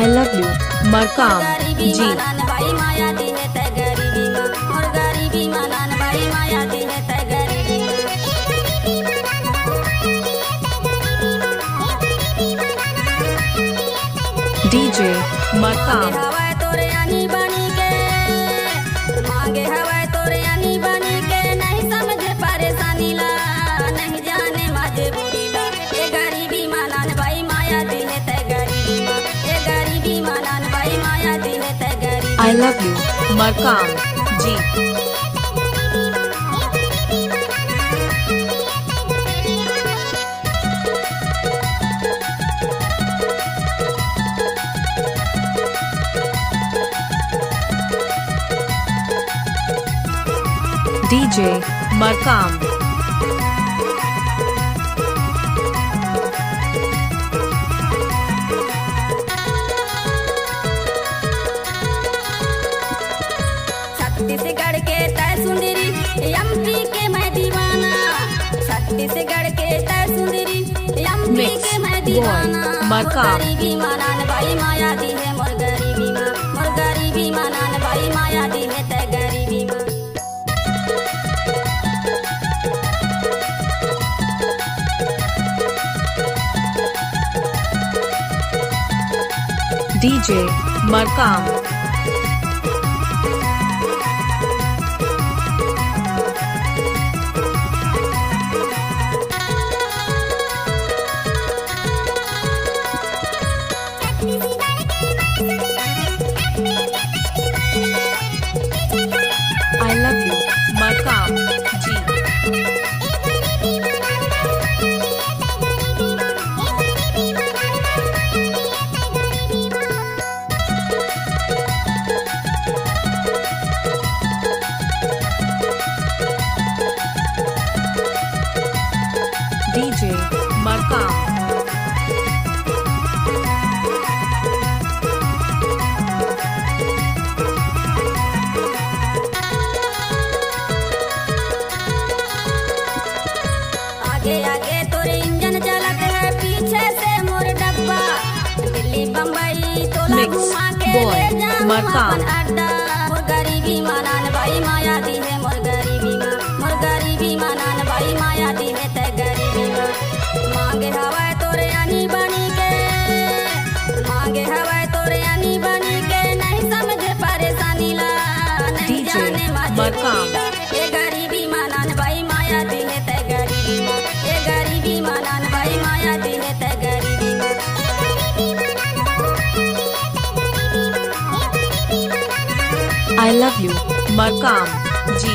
I love you, Markam गरीबी जी। मानान भाई माया दी है ते गरीबी माँ और गरीबी मानान भाई माया दी है ते गरीबी DJ Markam हवाए तोरे आनी बनी के मांगे हवाए तोरे आनी बनी के नहीं समझे परेशानी ला नहीं जाने मजबूरी ला ये गरीबी मानान भाई माया दी है ते गरीबी माँ ये गरीबी मानान भाई माया दी है ते गरीबी I love you, Markam जी। DJ Markam छत्तीसगढ़ के तय सुंदरी एमपी के मैं दीवाना छत्तीसगढ़ के तय सुंदरी एमपी के मैं दीवाना मरकाम। गरीबी मानान भाई माया दी है मोर गरीबी माँ मोर गरीबी मानान भाई माया दी है तय गरीबी माँ DJ Markam I love you, Markam जी। DJ Markam आगे आगे तोरे इंजन चलत है पीछे से मोर डब्बा दिल्ली बम्बई तोला Mix घुमा के boy, ले जाऊं मरकाम। अपन अड्डा मोर गरीबी मानान भाई माया दी है मोर गरीबी माँ मोर गरीबी मानान भाई माया दी है ते गरीबी माँ मांगे हवाए तोरे आनी बनी के मांगे हवाए तोरे आनी बनी के नहीं समझे परेशानी ला नहीं DJ जाने मजबूरी मरकाम। ला ये गरीबी मानान भाई माया दी है ते गरीबी माँ ये गरीबी मानान भाई माया दी है ते गरीबी माँ I love you, Markam जी।